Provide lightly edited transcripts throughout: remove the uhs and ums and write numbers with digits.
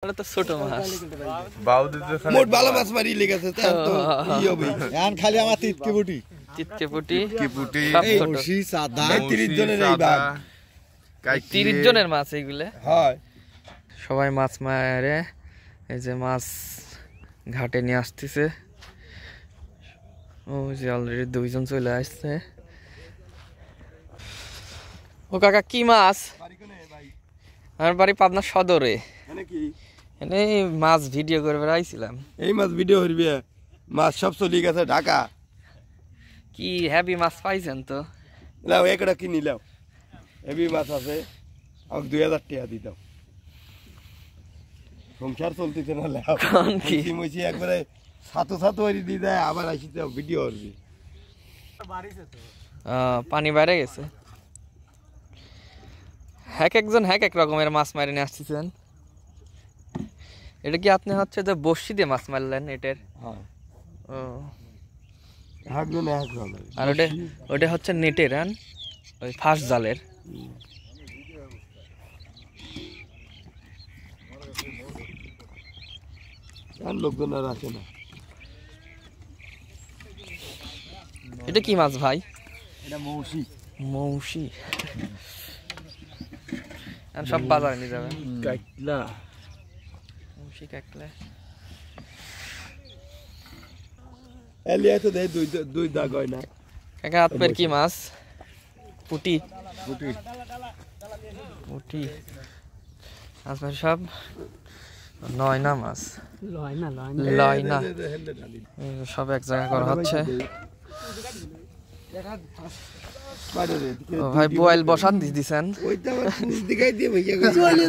এটা তো ছোট মাছ মোট ভালো মাছ মারি লেগেছে তো কি হবে এখন খালি আমার তিতকে পুটি বড়শি সাদা 30 জনের এই ভাগ 30 জনের মাছ এইগুলা হয় সবাই মাছ মারে এই যে মাছ ঘাটে নিয়ে আসতেছে ও যে অলরেডি দুইজন চলে আসছে ও কাকা কি মাছ আমার বাড়ি পাবনা সদরে মানে কি এনে মাছ ভিডিও করে আইছিলাম এই মাছ ভিডিও করবি মাছ সব চলে গেছে ঢাকা কি হেভি মাছ পাইছেন তো লাও একটা কিনি লাও হেভি মাছ আছে আমাকে 2000 টাকা দি দাও সংসার চলতেছে না লাও কি মুছি একবারে সাতো হরি দি দেয় আবার আসিতে ভিডিও করবি পানি বাইরে গেছে একজন এক রকমের মাছ মারি নিয়ে আসতেছেন এটা কি আপনি হচ্ছে যে বড়শি দিয়ে মাছ মারলেন এটার হ্যাঁ ও একজন এক রকমের আর ওটা হচ্ছে নেটের হ্যাঁ ওই ফাঁস জালের আর লোকজন আর আসে না এটা কি মাছ ভাই এটা মৌসি আর সব বাজারে নিয়ে যাবেন কাটলা মৌসি কাটলা এলিয়া তো দেয় দুই দাগ হয় না কাকা আপনার কি মাছ পুটি আপনার সব লয়না মাছ লয়না সব এক জায়গায় করা হচ্ছে ও ভাই বয়েল বসান দিছেন ওইটা আমার পুষ দিকাই দিয়ে ভাইয়া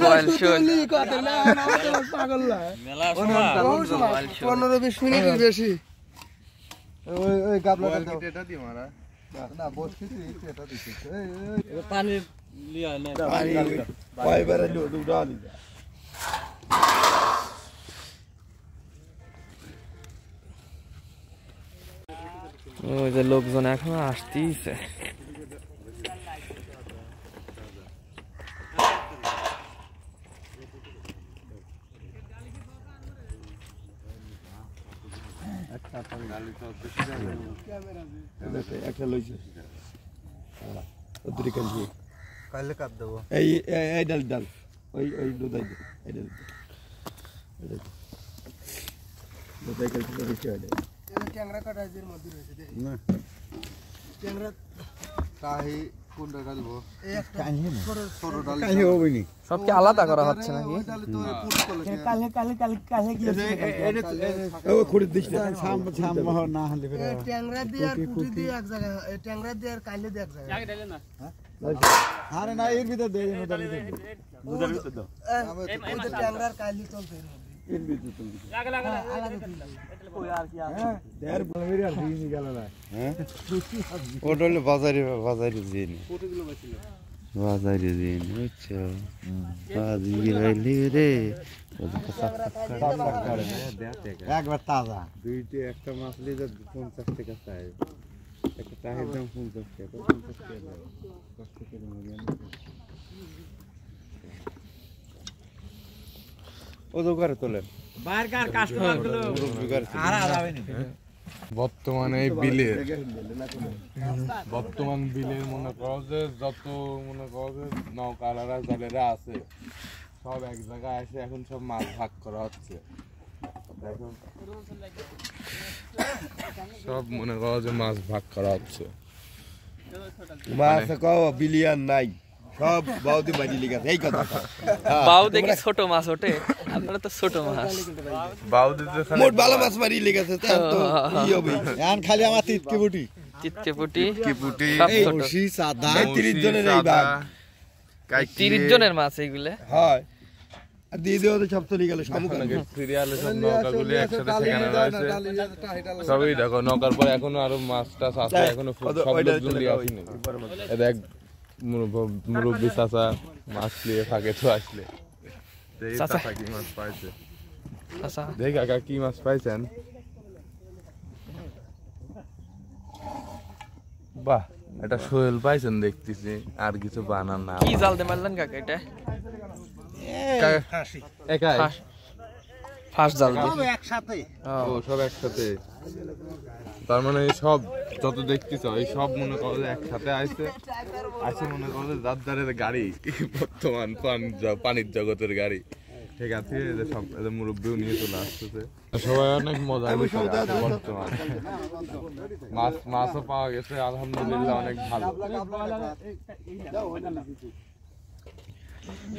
বয়েল শোল 15-20 মিনিটের বেশি ওই গাবলাটা দাও এটা দি মারা না বসকি এটা দিছে এই পানি লিয়া না পাইবারে দুটা আলি ওই যে লোকজন এখনো আসতেইছে একটা লইছে ওদিকে কালকে কাইলে কাট দেব এই ডাল ওই দুধাই দে এই ডাল দুধাই কালকে বেশি হয় ট্যাংরা কাটাইজের মধ্যে রয়েছে দে না ট্যাংরা কাহি কোনটা কাটব এই একটা ছোট ডাল কাহি হবেনি সব কি আলাদা করা হচ্ছে নাকি কালে কি ও খুঁড়ে দিছ না ছাম না হলে ট্যাংরা দিয়ে আর পুটি দিয়ে এক জায়গা ট্যাংরা দিয়ে আর কাইলে দিয়ে এক জায়গা আগে ডালে না আরে না এর ভিতর দে মুদার ভিতর দাও এই ট্যাংরা আর কাইলে চলতে এর ভিতর তো লাগা কই আর কি আছে দেড় বলবি আর দিই নি গেল না হ্যাঁ ওডলে বাজারে দিন কতগুলো বাছিল বাজারে দিন আচ্ছা বাজি গেলি রে একবার তাজা দুইটা একটা মাছ লিয়ে 50 টাকা চাই একটা টাকার দাম 50 টাকা 50 টাকা কষ্ট করে মরিয়ান ও তো করে তোলেন বাইরকার কাস্টমার গুলো আর যাবে না বর্তমান বিলের মনে করো যে যত মনে করো যে নৌকালারা জালেরা আছে সব এক জায়গায় এসে এখন সব মাছ ভাগ করা হচ্ছে দেখুন সব মনে করো যে মাছ ভাগ করা হচ্ছে মাছ কও বিলিয়ন নাই সব বাউদি বাজি লিগাছে এই কথা বাউ দেখি ছোট মাছ ওঠে আপনারা তো ছোট মাছ মোট ভালো মাছ মারি লেগেছে তো কি হবে এখন খালি আমার তিতকে পুটি বড়শি সাদা 30 জনের এই ভাগ 30 জনের মাছ এইগুলা হয় আর দিয়ে দিও তো সব চলে গেল সামুখানে সিরিয়ালে সব নৌকাগুলি একসাথে সেখানে রয়েছে সবই দেখো নৌকার পর এখনো আরো মাছ টাছ আছে এখনো সব লোকজন দিয়ে আসেনি দেখ মুরব্বী চাচা মাছ নিয়ে থাকে তো আসলে চাচা কি মাছ পাইছে চাচা দেখ কাকা কি মাছ পাইছেন বাহ এটা শোল পাইছেন দেখতেছি আর কিছু বানান না কি জাল দে মারলেন কাকা এটা একাই ফার্স্ট জাল দিয়ে। একসাথে ও সব একসাথে, তার মানে এই সব যত দেখতেছ এই সব মনে করো যে একসাথে আসে মনে করো যে যার দ্বারে গাড়ি বর্তমান পানির জগতের গাড়ি, ঠিক আছে, যে সব এদের মুরব্বীও নিয়ে চলে আসতেছে, সবাই অনেক মজা করছে বর্তমান। মাছও পাওয়া গেছে আলহামদুলিল্লাহ, অনেক ভালো।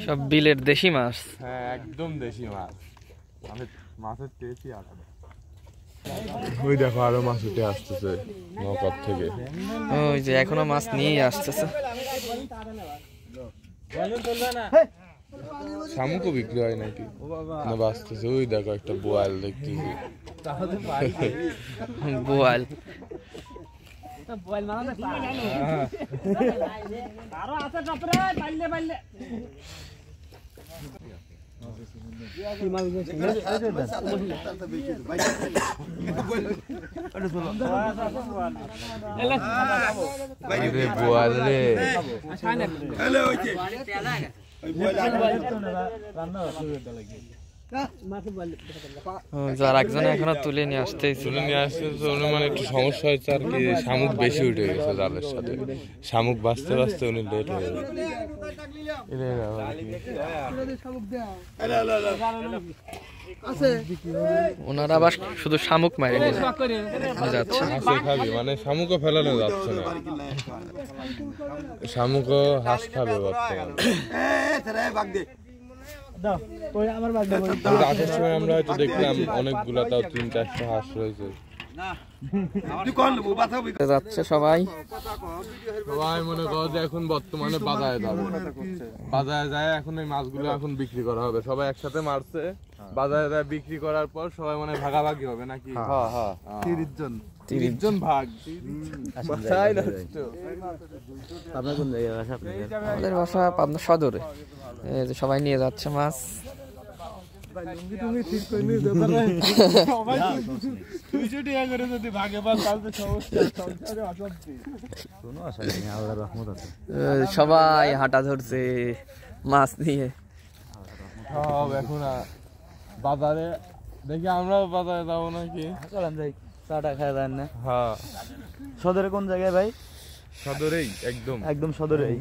সব বিলের দেশি মাছ। হ্যাঁ একদম দেশি মাছ, আমি মাছের টেস্টই আলাদা। ওই দেখো আরো মাছ উঠে আসতেছে নৌকার থেকে, ওই যে এখনো মাছ নিয়ে আসতেছে। শামুকও বিক্রি হয় নাকি না বাঁচতেছে? ওই দেখো একটা বোয়াল দেখতেছি, বোয়াল। বোয়াল রে আর একজনে এখনো তুলে নিয়ে আসতেই মানে একটু সমস্যা হয়েছে আর কি, শামুক বেশি উঠে গেছে জালের সাথে, শামুক বাঁচতে বাঁচতে উনি লেট হয়ে গেছে। ওনারা আবার শুধু শামুক মারে যাচ্ছে, খাবি মানে শামুকও ফেলানো যাচ্ছে না, শামুকও হাঁস খাবে বর্তমানে। আসার সময় আমরা হয়তো দেখলাম অনেকগুলা, তাও 3-4টা হাঁস রয়েছে। যাচ্ছে সবাই সবাই মনে করো যে এখন বর্তমানে বাজারে যাবে, বাজারে যায় এখন এই মাছগুলো এখন বিক্রি করা হবে, সবাই একসাথে মারছে, বাজারে যায় বিক্রি করার পর সবাই মানে ভাগাভাগি হবে নাকি? 30 জন ভাগ। আমাদের বাসা পাবনা সদরে, এই যে সবাই নিয়ে যাচ্ছে মাছ। সবাই হাঁটা ধরছে মাছ নিয়ে। সব এখন বাজারে দেখি, আমরাও বাজারে যাবো নাকি? চাটা খায় দেন না? হ্যাঁ। সদরে কোন জায়গায় ভাই? সদরেই একদম একদম সদরেই।